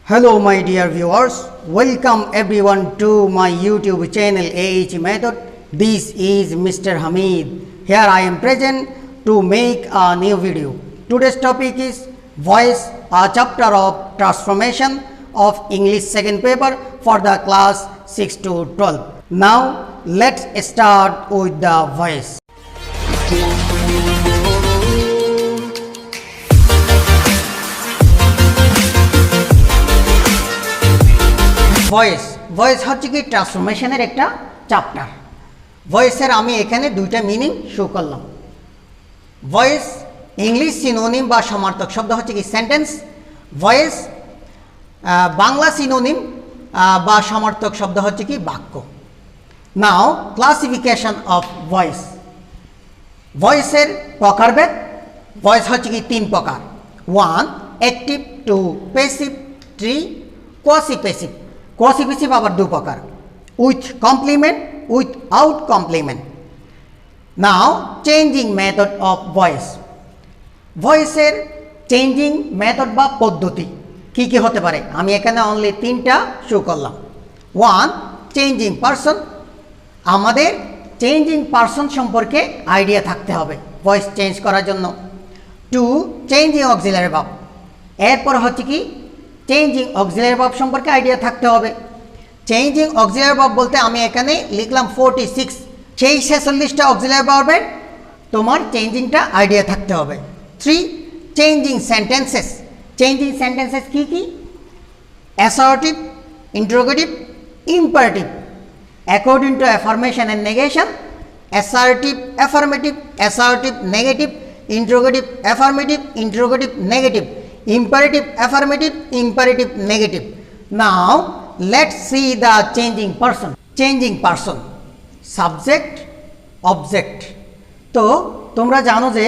Hello my dear viewers, welcome everyone to my YouTube channel AH Method. This is Mr. Hamid. Here I am present to make a new video. Today's topic is Voice, a chapter of transformation of English second paper for the class 6 to 12. Now let's start with the voice. Voice হচ্ছে কি ট্রান্সফরমেশনের একটা chapter. ভয়েসের আমি এখানে দুইটা meaning show করলাম। Voice English synonym বা সমার্থক শব্দ হচ্ছে কি সেন্টেন্স। ভয়েস বাংলা সিনোনিম বা সমার্থক শব্দ হচ্ছে কি বাক্য। Now classification of voice. ভয়েসের প্রকারভেদ। ভয়েস হচ্ছে কি তিন প্রকার। 1 active, 2 passive, 3 quasi passive. Quasi passive আবার দু প্রকার, with complement, without complement. Now changing method of voice. ভয়েসের চেঞ্জিং মেথড বা পদ্ধতি কী কী হতে পারে আমি এখানে অনলি তিনটা শো করলাম। 1 চেঞ্জিং পারসন। আমাদের চেঞ্জিং পারসন সম্পর্কে আইডিয়া থাকতে হবে ভয়েস চেঞ্জ করার জন্য। 2 চেঞ্জিং অক্সিলারি ভার্ব। এরপর হচ্ছে কি চেঞ্জিং অক্সিলারি ভার্ব সম্পর্কে আইডিয়া থাকতে হবে। চেঞ্জিং অক্সিলারি ভার্ব বলতে আমি এখানে লিখলাম 46, সেই 46টা অক্সিলারি ভার্বের তোমার চেঞ্জিংটা আইডিয়া থাকতে হবে। 3 চেঞ্জিং সেন্টেন্সেস। চেঞ্জিং সেন্টেন্সেস কী কী? Assertive, interrogative, imperative, according to affirmation and negation, assertive affirmative, assertive negative, interrogative affirmative, interrogative negative, imperative affirmative, imperative negative. Now let's see the changing person. Changing person, subject, object. তো তোমরা জানো যে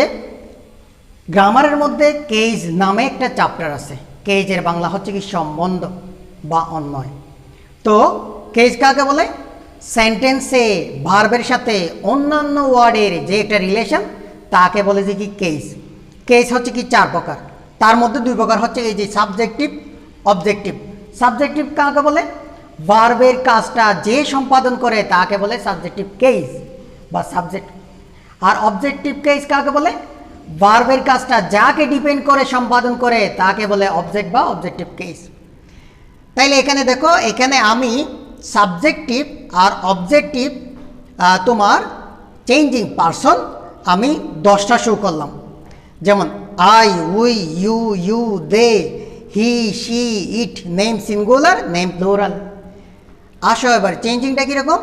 গ্রামারের মধ্যে cage নামে একটা chapter আছে। কেজের বাংলা হচ্ছে কি সম্বন্ধ বা অন্যয়। তো কেজ কাকে বলে? সেন্টেন্সে ভার্বের সাথে অন্যান্য ওয়ার্ডের যে একটা রিলেশন তাকে বলে যে কি কেজ। কেজ হচ্ছে কি চার প্রকার, তার মধ্যে দুই প্রকার হচ্ছে এই যে সাবজেক্টিভ, অবজেক্টিভ। সাবজেক্টিভ কাকে বলে? ভার্বের কাজটা যে সম্পাদন করে তাকে বলে সাবজেক্টিভ কেস বা সাবজেক্ট। আর অবজেক্টিভ কেস কাকে বলে? ভার্বের কাজটা যাকে ডিপেন্ড করে সম্পাদন করে তাকে বলে অবজেক্ট বা অবজেক্টিভ কেস। তাইলে এখানে দেখো, এখানে আমি সাবজেক্টিভ আর অবজেক্টিভ তোমার চেঞ্জিং পারসন আমি 10টা শো করলাম। যেমন I, we, you, they, he, she, it, name singular, name plural. আসো এবার চেঞ্জিংটা কীরকম?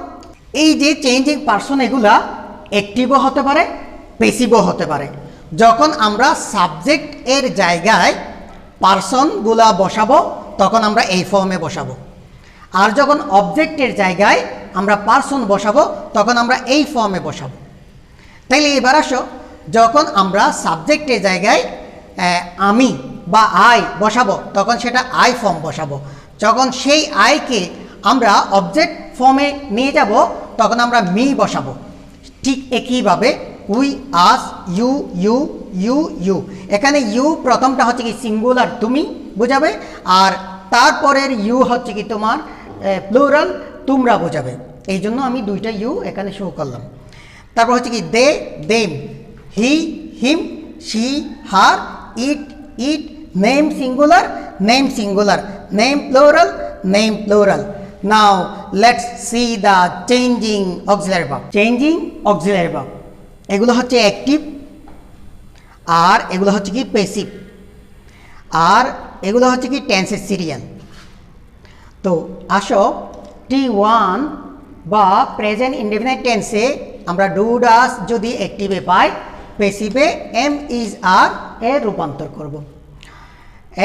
এই যে চেঞ্জিং পারসন এগুলা অ্যাক্টিভও হতে পারে, প্যাসিভও হতে পারে। যখন আমরা সাবজেক্ট এর জায়গায় পারসনগুলা বসাবো তখন আমরা এই ফর্মে বসাবো, আর যখন অবজেক্টের জায়গায় আমরা পারসন বসাবো তখন আমরা এই ফর্মে বসাবো। তাইলে এবার আসো, যখন আমরা সাবজেক্টের জায়গায় আমি বা আই বসাবো তখন সেটা আই ফর্ম বসাবো। যখন সেই আইকে আমরা অবজেক্ট ফর্মে নিয়ে যাব তখন আমরা মি বসাবো। ঠিক একইভাবে উই, আস, ইউ। এখানে ইউ প্রথমটা হচ্ছে কি সিঙ্গুলার, তুমি বোঝাবে, আর তারপরের ইউ হচ্ছে কি তোমার প্লুরাল, তোমরা বোঝাবে। এই জন্য আমি দুইটা ইউ এখানে শো করলাম। তারপর হচ্ছে কি they, them, he, him, she, her, it, name singular, name plural. Now let's see the changing auxiliary verb. Changing auxiliary verb এগুলো হচ্ছে অ্যাক্টিভ, আর এগুলো হচ্ছে কি প্যাসিভ, আর এগুলো হচ্ছে কি টেন্সের সিরিয়াল। তো আসো T1 বা প্রেজেন্ট ইনডেফিনিট টেন্সে আমরা ডু ডাস যদি অ্যাক্টিভে পাই, প্যাসিভে এম ইজ আর এর রূপান্তর করব।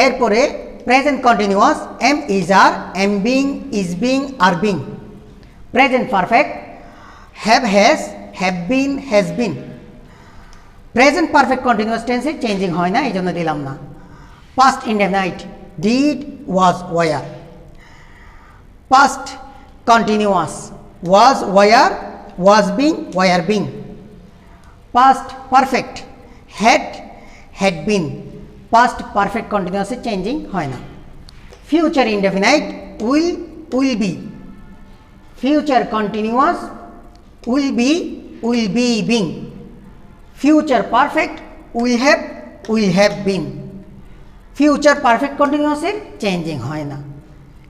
এরপরে present continuous am is are, am being, is being, are being. Present perfect have has, have been, has been. Present perfect continuous টেন্সে চেঞ্জিং হয় না, এই জন্য দিলাম না। Past indefinite did, was, were. Past continuous was, were, was being, were being. Past perfect had been, past perfect continuous changing হয় না। future indefinite will be, future continuous will be being, future perfect will have been, future perfect কন্টিনিউয়াসের changing হয় না।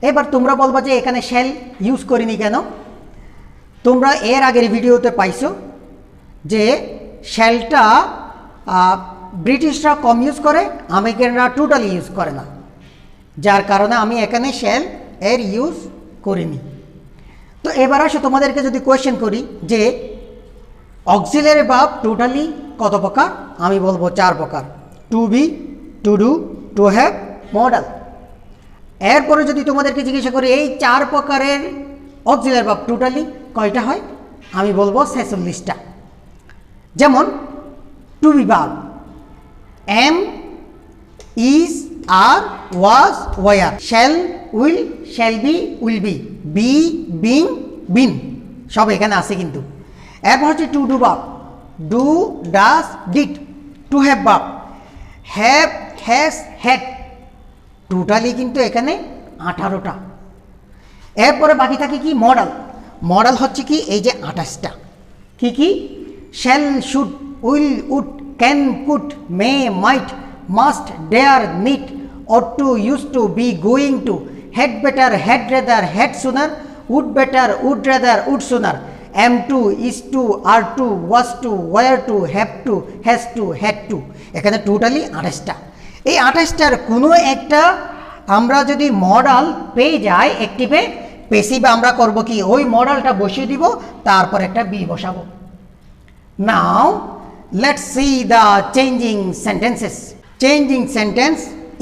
এবার তোমরা বলবা যে এখানে শ্যাল ইউজ করিনি কেন? তোমরা এর আগের ভিডিওতে পাইছো যে শ্যালটা ব্রিটিশরা কম ইউজ করে, আমেরিকানরা টোটালি ইউজ করে না, যার কারণে আমি এখানে শ্যাল এর ইউজ করিনি। তো এবার আসো তোমাদেরকে যদি কোয়েশ্চেন করি যে অক্সিলারি ভার্ব টোটালি কত প্রকার, আমি বলবো 4 প্রকার, to be, to do, to have, modal. এরপরে যদি তোমাদেরকে জিজ্ঞাসা করি এই 4 প্রকারের অক্সিলারি ভার্ব টোটালি কয়টা হয়, আমি বলবো 46টা। যেমন to be verb am, is, are, was, were, shall, will, shall be, will be, be, being, been, সব এখানে আছে কিন্তু। এরপর হচ্ছে to do verb do, does, did. To have verb have, has, had, totally কিন্তু এখানে 18টা। এরপরে বাকি থাকে কি মডেল। মডেল হচ্ছে কি এই যে 28টা। কি কি? Shall, should, will, would, can, could, may, might, must, dare, need, ought to, used to, be, going to, had better, had rather, had sooner, would better, would rather, would sooner, am to, is to, are to, was to, were to, have to, has to, had to। এখানে totally 28টা। এই 28টার কোনো একটা আমরা যদি model পেয়ে যাই অ্যাক্টিভে, পেসিভে আমরা করব কি ওই মডেলটা বসিয়ে দিব, তারপর একটা বি বসাবো। Now let's see the changing sentences. Changing sentence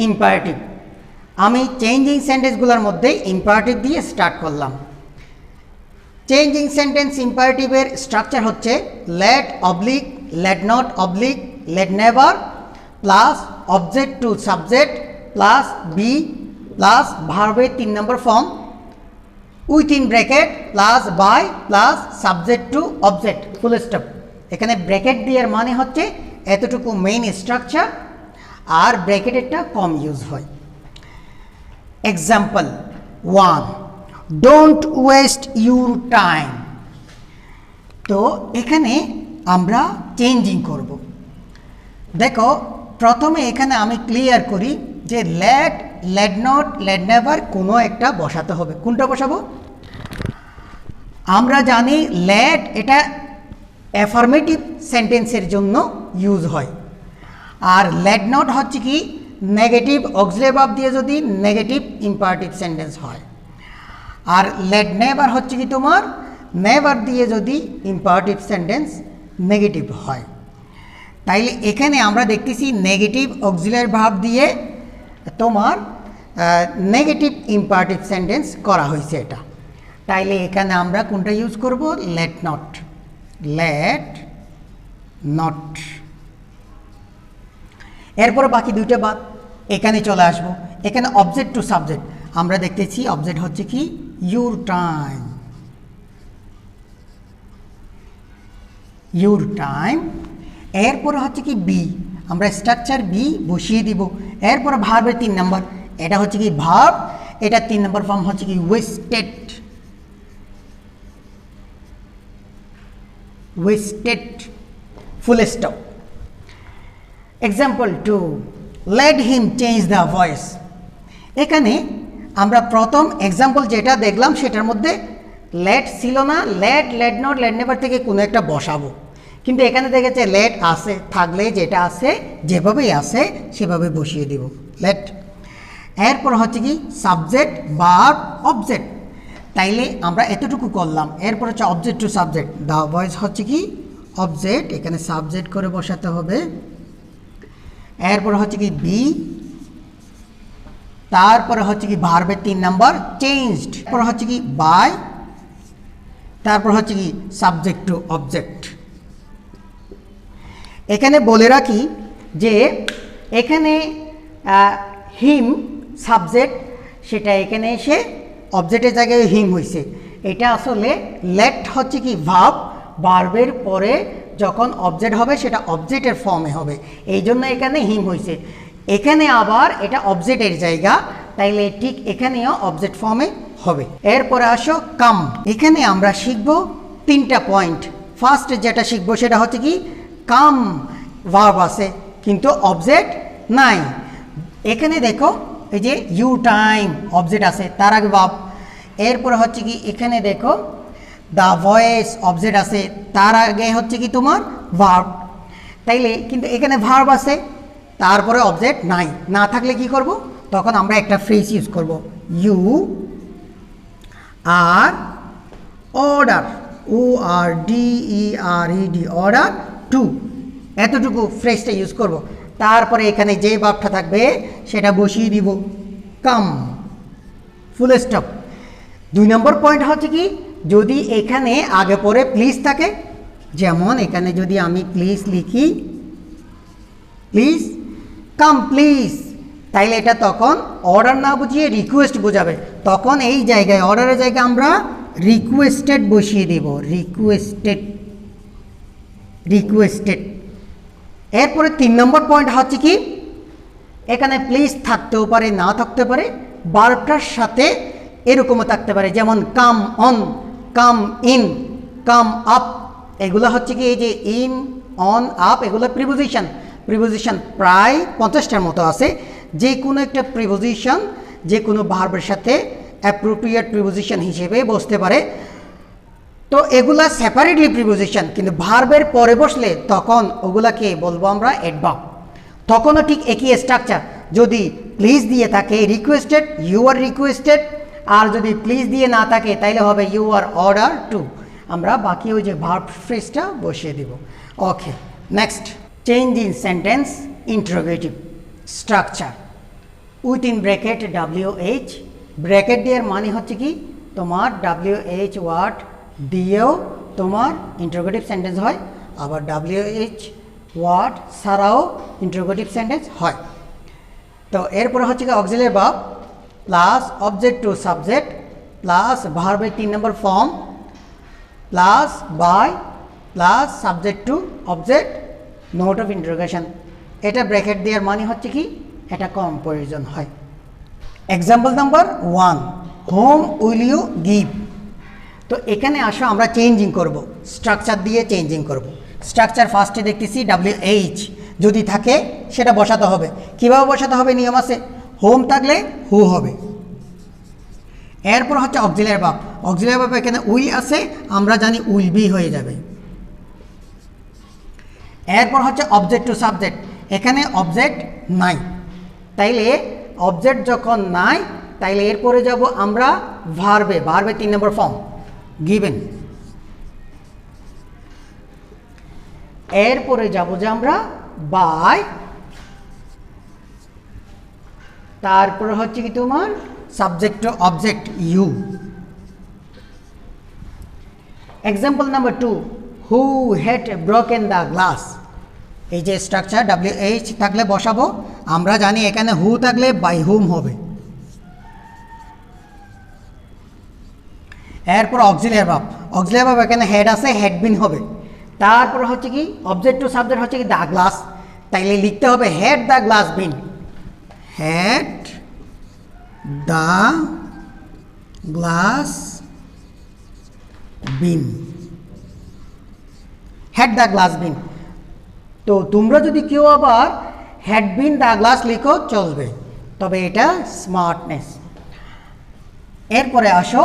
imperative. আমি চেঞ্জিং সেন্টেন্সগুলোর মধ্যে ইম্পারেটিভ দিয়ে স্টার্ট করলাম। চেঞ্জিং সেন্টেন্স ইম্পারেটিভের স্ট্রাকচার হচ্ছে let oblique, let not oblique, let never plus object to subject plus be plus ভার্বের 3 নম্বর form within bracket plus by plus subject to object full stop. এখানে bracket দিয়ে মানে হচ্ছে এতটুকু মেইন স্ট্রাকচার, আর ব্র্যাকেটেরটা কম ইউজ হয়। Example 1, don't waste your time. তো এখানে আমরা চেঞ্জিং করব। দেখো প্রথমে এখানে আমি ক্লিয়ার করি যে let, let not, let never কোনো একটা বসাতে হবে। কোনটা বসাবো? আমরা জানি লেট এটা অ্যাফার্মেটিভ সেন্টেন্সের জন্য ইউজ হয়, আর লেট নট হচ্ছে কি নেগেটিভ অক্সিলারি ভার্ব দিয়ে যদি নেগেটিভ ইম্পারেটিভ সেন্টেন্স হয়, আর লেট নেভার হচ্ছে কি তোমার নেভার দিয়ে যদি ইম্পারেটিভ সেন্টেন্স নেগেটিভ হয়। তাইলে এখানে আমরা দেখতেছি নেগেটিভ অক্সিলারি ভার্ব দিয়ে তোমার নেগেটিভ ইম্পারেটিভ সেন্টেন্স করা হয়েছে এটা। তাইলে এখানে আমরা কোনটা ইউজ করব? Late not, let not. এরপরে বাকি দুইটা বাদ এখানে চলে আসবো। এখানে অবজেক্ট টু সাবজেক্ট আমরা দেখতেছি অবজেক্ট হচ্ছে কি ইউর টাইম, ইউর টাইম। এরপরে হচ্ছে কি বি, আমরা স্ট্রাকচার বি বসিয়ে দিব। এরপরে ভার্বের 3 নম্বর, এটা হচ্ছে কি ভার্ব, এটা 3 নম্বর ফর্ম হচ্ছে কি wasted, wasted full stop. Example 2, let him change the voice. এখানে আমরা প্রথম এক্সাম্পল যেটা দেখলাম সেটার মধ্যে লেট ছিল না, let, let not, let never থেকে কোনো একটা বসাবো, কিন্তু এখানে দেখেছে লেট আছে, থাকলে যেটা আছে যেভাবেই আছে সেভাবে বসিয়ে দিব লেট। এরপর হচ্ছে কি সাবজেক্ট, ভার্ব, অবজেক্ট। তাইলে আমরা এতটুকু করলাম। এরপর হচ্ছে object to subject, the voice হচ্ছে কি অবজেক্ট, এখানে সাবজেক্ট করে বসাতে হবে। এরপর হচ্ছে কি বি, তারপরে হচ্ছে কি ভার্বের 3 নম্বর চেঞ্জড, এরপর হচ্ছে কি বাই, তারপর হচ্ছে কি সাবজেক্ট টু অবজেক্ট। এখানে বলে রাখি যে এখানে হিম সাবজেক্ট, সেটা এখানে এসে অবজেক্টের জায়গায় হিম হয়েছে। এটা আসলে লেট হচ্ছে কি ভার্ব, ভার্বের পরে যখন অবজেক্ট হবে সেটা অবজেক্টের ফর্মে হবে, এই জন্য এখানে হিম হয়েছে। এখানে আবার এটা অবজেক্টের জায়গা, তাইলে ঠিক এখানেও অবজেক্ট ফর্মে হবে। এরপরে আসো কাম। এখানে আমরা শিখব 3টা পয়েন্ট। ফার্স্ট যেটা শিখবো সেটা হচ্ছে কি কাম ভার্ব আছে কিন্তু অবজেক্ট নাই। এখানে দেখো এই যে ইউ টাইম অবজেক্ট আছে, তার আগে ভার্ব। এরপরে হচ্ছে কি এখানে দেখো দ্য ভয়েস অবজেক্ট আছে, তার আগে হচ্ছে কি তোমার ভার্ব। তাইলে কিন্তু এখানে ভার্ব আছে, তারপরে অবজেক্ট নাই। না থাকলে কি করব, তখন আমরা একটা ফ্রেজ ইউজ করব, you are order, O R D E R E D, order to, এতটুকু ফ্রেজটা ইউজ করব। তারপরে এখানে যে ভার্বটা থাকবে সেটা বসিয়ে দিব, কাম, ফুল স্টপ। 2 নম্বর পয়েন্ট হচ্ছে কি যদি এখানে আগে পরে প্লিজ থাকে, যেমন এখানে যদি আমি প্লিজ লিখি, প্লিজ কাম প্লিজ, তাইলে এটা তখন অর্ডার না বুঝিয়ে রিকোয়েস্ট বোঝাবে। তখন এই জায়গায় অর্ডারের জায়গায় আমরা রিকোয়েস্টেড বসিয়ে দেব, রিকোয়েস্টেড, রিকোয়েস্টেড। এরপরে 3 নম্বর পয়েন্ট হচ্ছে কি এখানে প্লিজ থাকতেও পারে, না থাকতে পারে, ভার্বটার সাথে এরকমও থাকতে পারে, যেমন come on, come in, come up. এগুলো হচ্ছে কি এই যে ইন, অন, আপ, এগুলো প্রিপোজিশন। প্রিপোজিশন প্রায় 50টার মতো আছে। যে কোনো একটা প্রিপোজিশন যে কোনো ভার্বের সাথে অ্যাপ্রোপ্রিয়েট প্রিপোজিশন হিসেবে বসতে পারে। তো এগুলা সেপারেটলি প্রিপোজিশন, কিন্তু ভার্বের পরে বসলে তখন ওগুলাকে বলবো আমরা অ্যাডভার্ব। তখনও ঠিক একই স্ট্রাকচার। যদি প্লিজ দিয়ে থাকে রিকোয়েস্টেড, ইউ আর রিকোয়েস্টেড। আর যদি প্লিজ দিয়ে না থাকে তাইলে হবে ইউ আর অর্ডার টু। আমরা বাকি ওই যে ভার্ব ফ্রেজটা বসিয়ে দিব। Okay, next, change in sentence interrogative structure within bracket WH। Bracket দেওয়ার মানে হচ্ছে কি তোমার WH ওয়ার্ড দিয়েও তোমার ইন্টারোগেটিভ সেন্টেন্স হয়, আবার WH ওয়ার্ড ছাড়াও ইন্টারোগেটিভ সেন্টেন্স হয়। তো এরপরে হচ্ছে কি auxiliary verb plus object to subject plus ভার্বের 3 নম্বর form plus by plus subject to object note of interrogation. এটা ব্র্যাকেট দেওয়ার মানে হচ্ছে কি এটা কম্পারিজন হয়। Example number 1, whom will you give. তো এখানে আসো আমরা চেঞ্জিং করব, স্ট্রাকচার দিয়ে চেঞ্জিং করব। স্ট্রাকচার ফার্স্টে দেখতেছি WH যদি থাকে সেটা বসাতে হবে। কীভাবে বসাতে হবে নিয়ম আছে, হোম থাকলে হু হবে। এরপর হচ্ছে অক্সিলারি ভার্ব। অক্সিলারি ভার্ব এখানে উইল আছে, আমরা জানি উইল বি হয়ে যাবে। এরপর হচ্ছে অবজেক্ট টু সাবজেক্ট, এখানে অবজেক্ট নাই, তাইলে অবজেক্ট যখন নাই তাইলে এরপরে যাব আমরা ভার্বে, ভার্বের 3 নম্বর ফর্ম গিভেন। এরপরে যাব যে আমরা বাই, তারপরে হচ্ছে কি তোমার subject to object you. Example number 2, who had broken the glass. এই যে স্ট্রাকচার WH থাকলে বসাবো, আমরা জানি এখানে হু থাকলে বাই হুম হবে। এরপর অক্সিলারি ভার্ব, অক্সিলারি ভার্ব এখানে হেড আছে, হেড বিন হবে। তারপর হচ্ছে কি অবজেক্ট টু সাবজেক্ট হচ্ছে কি দ্য গ্লাস, তাইলে লিখতে হবে had the glass been, had the glass been, had the glass been. তো তোমরা যদি কেউ আবার হ্যাড বিন দ্য গ্লাস লিখো চলবে, তবে এটা স্মার্টনেস। এরপরে আসো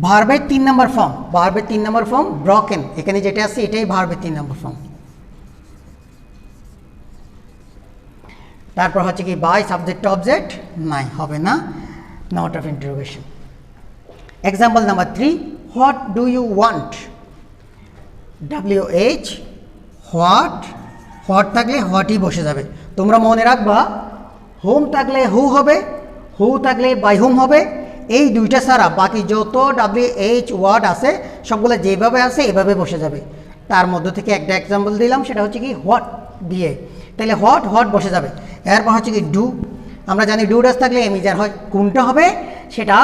ভার্বের 3 নম্বর ফর্ম, ভার্বের 3 নম্বর ফর্ম ব্রকেন। এখানে যেটা আছে এটাই ভার্বের 3 নম্বর ফর্ম। তারপর হচ্ছে কি বাই সাবজেক্ট অবজেক্ট নাই, হবে না, not of interrogation. Example number 3, what do you want. WH what, what থাকলে হোয়াটই বসে যাবে। তোমরা মনে রাখবা হোম থাকলে হু হবে, হু থাকলে বাই হুম হবে। এই দুইটা ছাড়া বাকি যত WH ওয়ার্ড আছে সবগুলো যেভাবে আছে এভাবে বসে যাবে। তার মধ্যে থেকে একটা এক্সাম্পল দিলাম, সেটা হচ্ছে কি হোয়াট দিয়ে, তাহলে হোয়াট হোয়াট বসে যাবে। এরপর হচ্ছে কি ডু, আমরা জানি ডু ডাস থাকলে এমিজার হয়। কোনটা হবে সেটা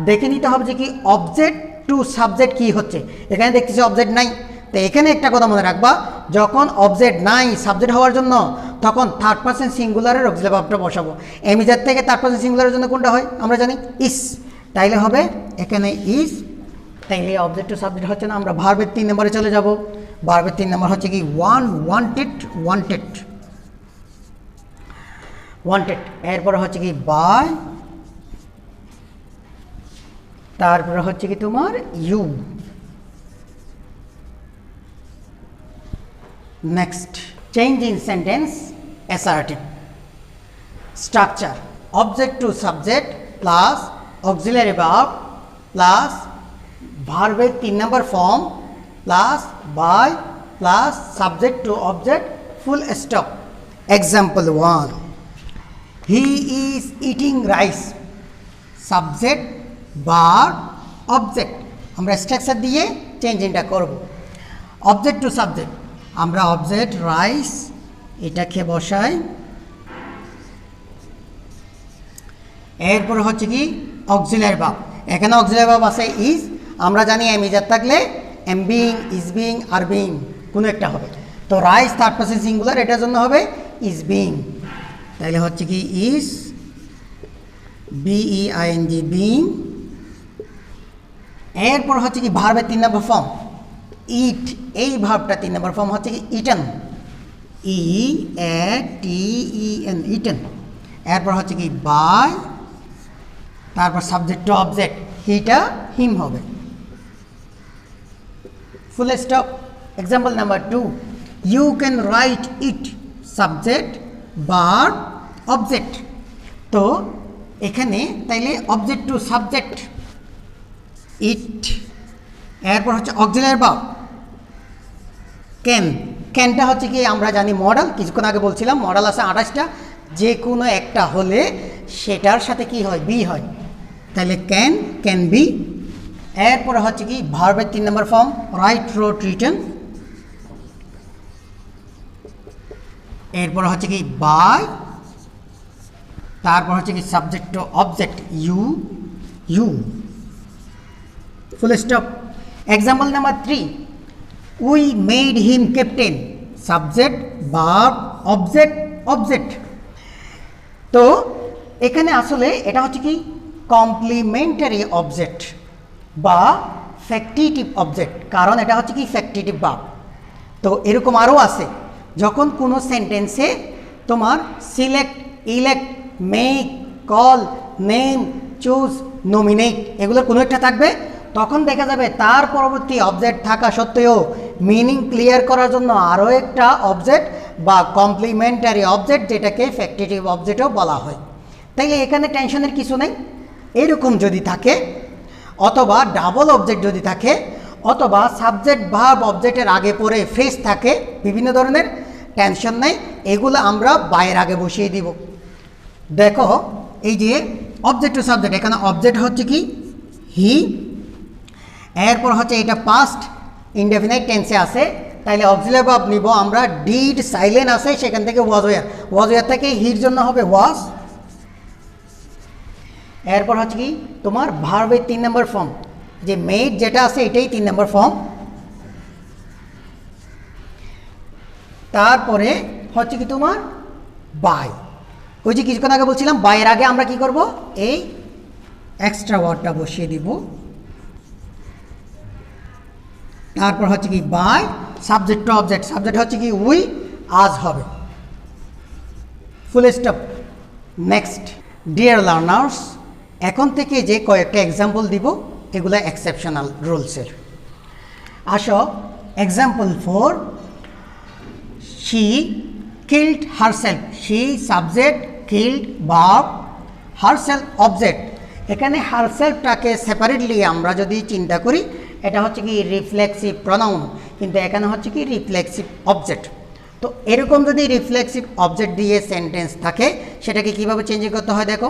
দেখে নিতে হবে যে কি অবজেক্ট টু সাবজেক্ট কি হচ্ছে। এখানে দেখতেছি অবজেক্ট নাই, তো এখানে একটা কথা মনে রাখবা, যখন অবজেক্ট নাই সাবজেক্ট হওয়ার জন্য তখন থার্ড পারসন সিঙ্গুলারের অক্সিলারি ভার্বটা বসাবো। এমিজার থেকে থার্ড পারসন সিঙ্গুলারের জন্য কোনটা হয় আমরা জানি ইস, তাইলে হবে এখানে ইস। তাইলে অবজেক্ট টু সাবজেক্ট হচ্ছে না, আমরা ভার্বের 3 নম্বরে চলে যাব। ভার্বের 3 নম্বর হচ্ছে কি ওয়ান্টেড, এরপরে হচ্ছে কি বাই, তারপরে হচ্ছে কি তোমার you. Next, change in sentence assertive structure, object to subject plus auxiliary verb plus ভার্বের 3 নম্বর form plus by plus subject to object full stop. Example 1, he is eating rice, subject verb object, আমরা structure দিয়ে change ইনটা করব। Object to subject, আমরা object rice এটাকে বসাই, এরপরে হচ্ছে কি অক্সিলারি ভার্ব, এখানে অক্সিলারি ভার্ব আছে ইজ, আমরা জানি এম ইজার থাকলে am being, is being, are being কোনো একটা হবে। তো রাইস থার্ড পারসন সিঙ্গুলার, এটার জন্য হবে ইজ বিং, তাহলে হচ্ছে কি ইজ BEING বিং। এরপর হচ্ছে কি ভার্বের 3 নম্বর ফর্ম ইট, এই ভার্বটা 3 নম্বর ফর্ম হচ্ছে কি ইটেন, EATEN, ইটেন। এরপর হচ্ছে কি বাই, তারপর সাবজেক্ট টু অবজেক্ট, হিটা হিম হবে, full stop. Example number 2, you can write it, subject verb object. তো এখানে তাইলে অবজেক্ট টু সাবজেক্ট ইট, এরপর হচ্ছে অক্সিলারি ভার্ব ক্যান, ক্যানটা হচ্ছে কি আমরা জানি মডেল, কিছুক্ষণ আগে বলছিলাম মডেল আছে 28টা, যে কোনো একটা হলে সেটার সাথে কি হয় বি হয়, তাহলে ক্যান বি। এরপরে হচ্ছে কি ভার্বের 3 নম্বর ফর্ম রাইট, রোট, রিটেন। এরপর হচ্ছে কি বাই, তারপর হচ্ছে কি subject to object you, full stop. Example number 3, we made him captain, subject verb object. তো এখানে আসলে এটা হচ্ছে কি কমপ্লিমেন্টারি অবজেক্ট বা ফ্যাক্টিটিভ অবজেক্ট, কারণ এটা হচ্ছে কি ফ্যাক্টিটিভ ভার্ব। তো এরকম আরও আছে, যখন কোনো সেন্টেন্সে তোমার select, elect, make, call, name, choose, nominate এগুলোর কোনো একটা থাকবে, তখন দেখা যাবে তার পরবর্তী অবজেক্ট থাকা সত্ত্বেও মিনিং ক্লিয়ার করার জন্য আরও একটা অবজেক্ট বা কমপ্লিমেন্টারি অবজেক্ট, যেটাকে ফ্যাক্টিটিভ অবজেক্টও বলা হয়। তাইলে এখানে টেনশনের কিছু নেই। এরকম যদি থাকে, অথবা ডাবল অবজেক্ট যদি থাকে, অথবা সাবজেক্ট ভার্ব অবজেক্টের আগে পরে ফ্রেজ থাকে, বিভিন্ন ধরনের, টেনশন নেই, এগুলো আমরা বাইয়ের আগে বসিয়ে দিব। দেখো এই যে অবজেক্ট টু সাবজেক্ট, এখানে অবজেক্ট হচ্ছে কি হি, এরপর হচ্ছে এটা পাস্ট ইনডেফিনাইট টেন্সে আছে, তাইলে অক্সিলারি ভার্ব নিব আমরা ডিড, সাইলেন্ট আছে সেখান থেকে ওয়াজ ওয়ার থেকে হির জন্য হবে ওয়াজ। এরপর হচ্ছে কি তোমার ভার্বের 3 নম্বর ফর্ম, যে মেড যেটা আছে এটাই 3 নম্বর ফর্ম। তারপরে হচ্ছে কি তোমার বাই, ওই যে কিছুক্ষণ আগে বলছিলাম বাইয়ের আগে আমরা কি করব, এই এক্সট্রা ওয়ার্ডটা বসিয়ে দিব। তারপর হচ্ছে কি by, subject to object, subject হচ্ছে কি উই, আজ হবে, full stop. Next, dear learners, এখন থেকে যে কয়েকটা এক্সাম্পল দিব এগুলো এক্সেপশনাল রুলসের। আসো example 4, she killed herself, she subject, killed verb, herself object. এখানে হারসেলফটাকে সেপারেটলি আমরা যদি চিন্তা করি, এটা হচ্ছে কি রিফ্লেক্সিভ প্রনাউন, কিন্তু এখানে হচ্ছে কি রিফ্লেক্সিভ অবজেক্ট। তো এরকম যদি রিফ্লেক্সিভ অবজেক্ট দিয়ে সেন্টেন্স থাকে, সেটাকে কীভাবে চেঞ্জ করতে হয় দেখো,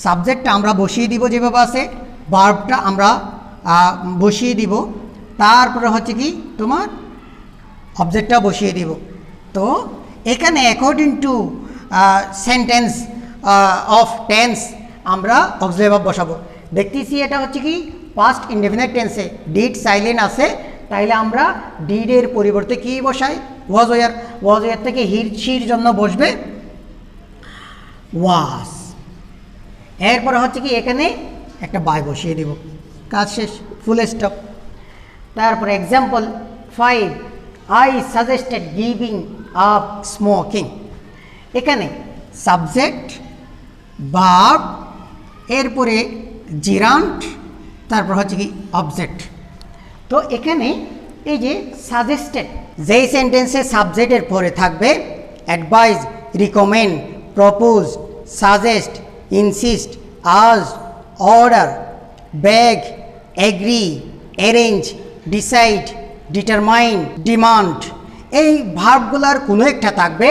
সাবজেক্টটা আমরা বসিয়ে দিব যেভাবে আছে, ভার্বটা আমরা বসিয়ে দিব, তারপরে হচ্ছে কি তোমার অবজেক্টটা বসিয়ে দিব। তো এখানে according to sentence of tense আমরা অক্সিলারি ভার্ব বসাবো। দেখতেছি এটা হচ্ছে কি পাস্ট ইনডেফিনাইট টেন্সে ডিড সাইলেন্ট আছে, তাইলে আমরা ডিডের পরিবর্তে কি বসাই, ওয়াজ ওয়ার থেকে শির জন্য বসবে ওয়াজ। এরপরে হচ্ছে কি এখানে একটা বাই বসিয়ে দিব, কাজ শেষ, ফুল স্টপ। তারপরে example 5, I suggested giving up smoking. এখানে সাবজেক্ট, ভার্ব, এরপরে জিরান্ট, তারপর হচ্ছে কি অবজেক্ট। তো এখানে এই যে সাজেস্টেড, যেই সেন্টেন্সে সাবজেক্টের পরে থাকবে advise, recommend, propose, suggest, insist, ask, order, beg, agree, arrange, decide, determine, demand, এই ভার্বগুলোর কোনো একটা থাকবে,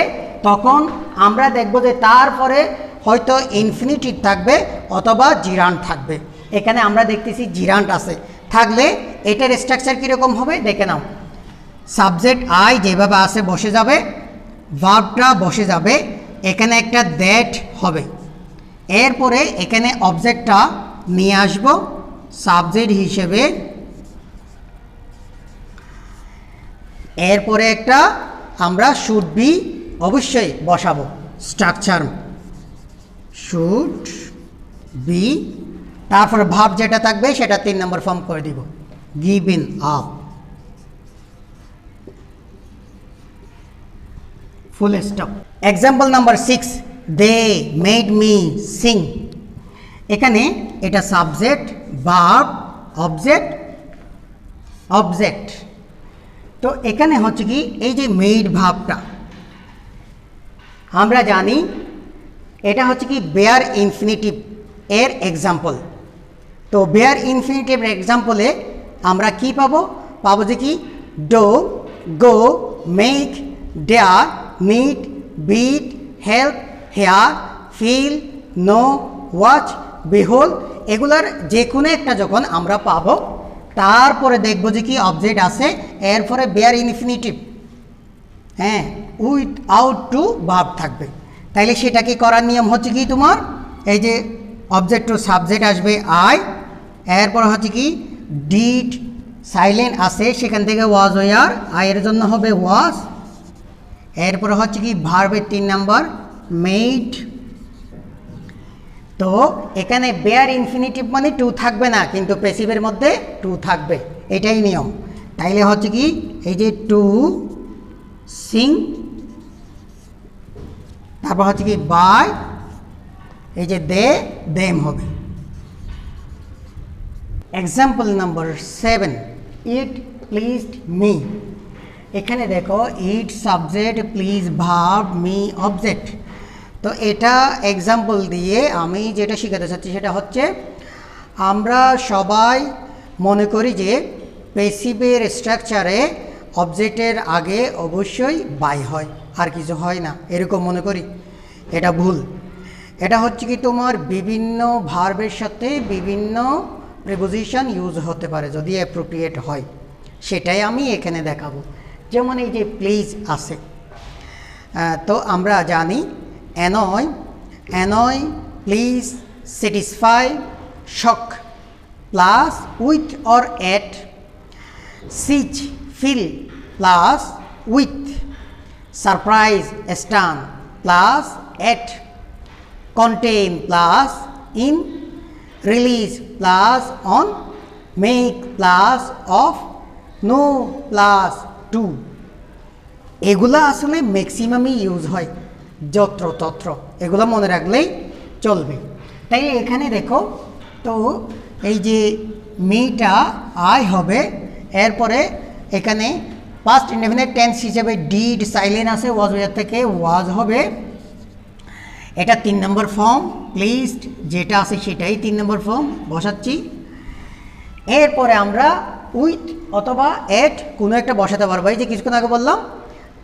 তখন আমরা দেখব যে তারপরে হয়তো ইনফিনিটিভ থাকবে অথবা জিরান্ট থাকবে। এখানে আমরা দেখতেছি জিরান্ট আছে, থাকলে এটার স্ট্রাকচার কীরকম হবে দেখে নাও। সাবজেক্ট আই যেভাবে আছে বসে যাবে, ভার্বটা বসে যাবে, এখানে একটা দ্যাট হবে, এরপরে এখানে অবজেক্টটা নিয়ে আসব সাবজেক্ট হিসেবে, এরপরে একটা আমরা শুড বি অবশ্যই বসাবো, স্ট্রাকচার শুড বি, তারপরে ভাব যেটা থাকবে সেটা 3 নম্বর ফর্ম করে দিব, given up, full stop. Example number 6, they made me sing. এখানে এটা সাবজেক্ট, ভার্ব, অবজেক্ট। তো এখানে হচ্ছে কি এই যে মেড ভাবটা আমরা জানি এটা হচ্ছে কি বেয়ার ইনফিনিটিভ এর এক্সাম্পল। তো বেয়ার ইনফিনিটিভ এক্সাম্পলে আমরা কি পাবো যে কি do, go, make, dare, meet, bid, help, hear, feel, know, watch, behold, এগুলার যে কোনো একটা যখন আমরা পাবো তারপরে দেখব যে কি অবজেক্ট আছে, এরপরে বেয়ার ইনফিনিটিভ, হ্যাঁ, উইথ আউট টু ভার্ব থাকবে। তাইলে সেটা কি করার নিয়ম হচ্ছে কি তোমার এই যে অবজেক্ট টু সাবজেক্ট আসবে আই, এরপর হচ্ছে কি ডিড সাইলেন্ট আছে সেখান থেকে ওয়াজ ওয়ার, আয়ের জন্য হবে ওয়াজ, এরপর হচ্ছে কি ভার্বের 3 নাম্বার মেড। তো এখানে বেয়ার ইনফিনিটিভ মানে টু থাকবে না, কিন্তু প্যাসিভের মধ্যে টু থাকবে, এটাই নিয়ম। তাইলে হচ্ছে কি এই যে টু সিং, তারপর হচ্ছে কি বাই, এই যে দে, দেম হবে। Example number 7, it pleased me. এখানে দেখো it subject, please verb, me object. তো এটা এক্সাম্পল দিয়ে আমি যেটা শেখাতে চাচ্ছি সেটা হচ্ছে আমরা সবাই মনে করি যে প্যাসিভের স্ট্রাকচারে অবজেক্টের আগে অবশ্যই বাই হয়, আর কিছু হয় না, এরকম মনে করি, এটা ভুল। এটা হচ্ছে কি তোমার বিভিন্ন ভার্বের সাথে বিভিন্ন প্রিপোজিশন ইউজ হতে পারে যদি অ্যাপ্রোপ্রিয়েট হয়, সেটাই আমি এখানে দেখাবো। যেমন এই যে প্লিজ আছে, তো আমরা জানি annoy, please, satisfy, shock, plus with or at, seize, fill, plus with, surprise, stun, plus at, contain plus in, release plus on, make plus of, no plus to, এগুলা আসলে ম্যাক্সিমামই ইউজ হয় যত্র তত্র, এগুলো মনে রাখলেই চলবে। তাই এখানে দেখো, তো এই যে মেটা আই হবে, এরপরে এখানে পাস্ট ইনডেফিনিট টেন্স হিসেবে ডিড সাইলেন্ট আছে, ওয়াজ ওয়ার থেকে ওয়াজ হবে, এটা 3 নম্বর ফর্ম, প্লিজড যেটা আছে সেটাই 3 নম্বর ফর্ম বসাচ্ছি। এরপরে আমরা উইথ অথবা এট কোনো একটা বসাতে পারবো, এই যে কিছুক্ষণ আগে বললাম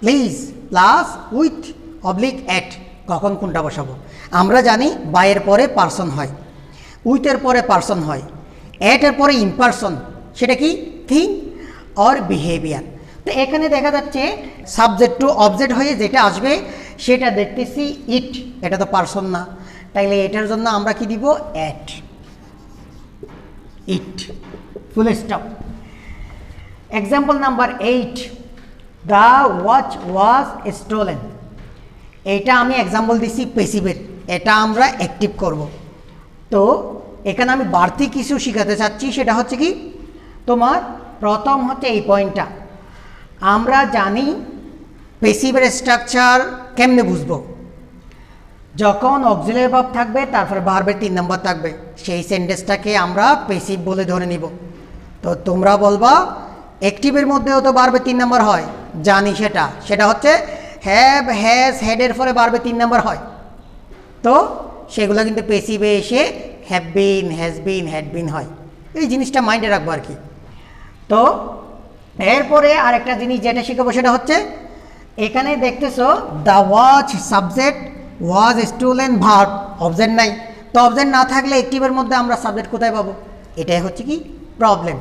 প্লিজ প্লাস উইথ অবলিক এট, কখন কোনটা বসাবো? আমরা জানি বাইয়ের পরে পার্সন হয়, উইথের পরে পার্সন হয়, এটের পরে ইমপার্সন, সেটা কি থিং অর বিহেভিয়ার। তো এখানে দেখা যাচ্ছে সাবজেক্ট টু অবজেক্ট হয়ে যেটা আসবে সেটা দেখতেছি ইট, এটা তো পার্সন না, তাইলে এটার জন্য আমরা কি দিব at, it, full stop. Example number 8, the watch was stolen. এটা আমি এক্সাম্পল দিছি পেসিভের, এটা আমরা অ্যাক্টিভ করব। তো এখানে আমি বাড়তি কিছু শেখাতে চাচ্ছি, সেটা হচ্ছে কি তোমার প্রথম হচ্ছে এই পয়েন্টটা, আমরা জানি পেসিভের স্ট্রাকচার কেমনে বুঝবো, যখন অক্সিলারি ভার্ব থাকবে তারপরে ভার্বের 3 নম্বর থাকবে, সেই সেন্টেন্সটাকে আমরা পেসিভ বলে ধরে নিব। তো তোমরা বলবা অ্যাক্টিভের মধ্যেও তো ভার্বের 3 নম্বর হয়, জানি সেটা হচ্ছে হ্যাভ, হ্যাজ, হ্যাডের পরে ভার্বের 3 নম্বর হয়। তো সেগুলো কিন্তু পেসিভে এসে have been, has bin, had been হয়। এই জিনিসটা মাইন্ডে রাখবো আর কি। তো এরপরে আরেকটা জিনিস যেটা শিখাবো সেটা হচ্ছে এখানে দেখতেছো the watch subject, was stolen verb, object নাই। তো অবজেক্ট না থাকলে অ্যাক্টিভের মধ্যে আমরা সাবজেক্ট কোথায় পাবো, এটাই হচ্ছে কি প্রবলেম।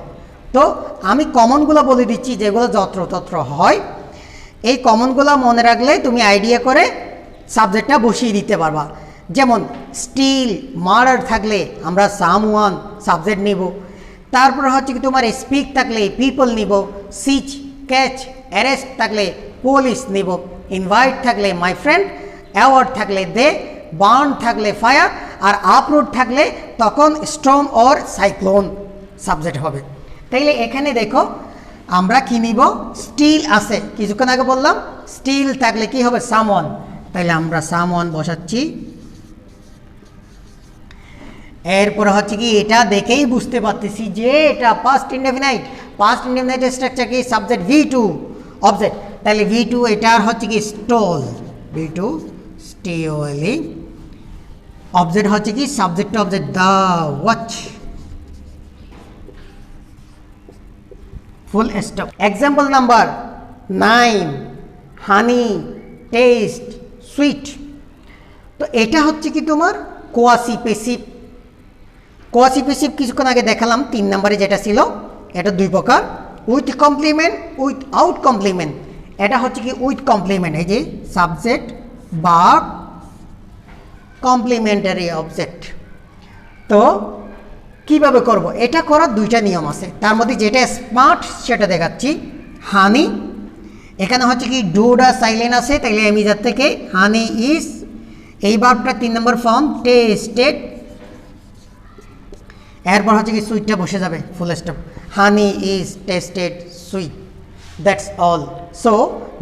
তো আমি কমনগুলো বলে দিচ্ছি যেগুলো যত্রতত্র হয়, এই কমনগুলো মনে রাখলে তুমি আইডিয়া করে সাবজেক্টটা বসিয়ে দিতে পারবা। যেমন স্টিল, মার্ডার থাকলে আমরা সামওয়ান সাবজেক্ট নিব। তারপর হচ্ছে কি তোমার স্পিক থাকলে পিপল নিব, সিচ, ক্যাচ, অ্যারেস্ট থাকলে পুলিশ নিব, ইনভাইট থাকলে মাই ফ্রেন্ড, অ্যাওয়ার্ড থাকলে দে, বার্ন থাকলে ফায়ার, আর আপরুট থাকলে তখন স্টর্ম অর সাইক্লোন সাবজেক্ট হবে। তাইলে এখানে দেখো আমরা কি নিব, স্টিল আছে, কিছুক্ষণ আগে বললাম স্টিল থাকলে কি হবে সামওয়ান, তাইলে আমরা সামওয়ান বসাচ্ছি। এরপর হচ্ছে কি এটা দেখেই বুঝতে পারতেছি যে এটা পাস্ট ইনডেফিনাইট, পাস্ট ইনডেফিনাইটের স্ট্রাকচার কি সাবজেক্ট V2 অবজেক্ট, তাহলে V2 এটার হচ্ছে কি স্টোল, V2 স্টিওলি, অবজেক্ট হচ্ছে কি subject object the watch, full stop. Example number 9, honey, test, sweet. তো এটা হচ্ছে কি তোমার কোয়াসি পেসিভ। কোয়াসি পেসিভ কিছুক্ষণ আগে দেখালাম 3 নম্বরে যেটা ছিল, এটা 2 প্রকার, with complement, without complement. এটা হচ্ছে কি উইথ কমপ্লিমেন্ট, এই যে সাবজেক্ট ভার্ব কমপ্লিমেন্টারি অবজেক্ট। তো কিভাবে করব, এটা করার 2টা নিয়ম আছে, তার মধ্যে যেটা স্মার্ট সেটা দেখাচ্ছি। হানি, এখানে হচ্ছে কি ডুডা সাইলেন্ট আছে, তাইলে আমি যার থেকে হানি ইজ, এই ভার্বটা 3 নম্বর ফর্ম টেস্টেড, এরপর হচ্ছে কি সুইটটা বসে যাবে full stop, honey is tasted sweet, that's all. So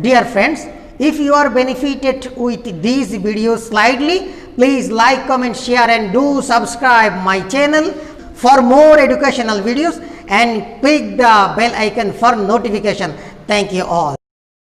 dear friends, if you are benefited with these videos slightly, please like, comment, share and do subscribe my channel for more educational videos and click the bell icon for notification. Thank you all.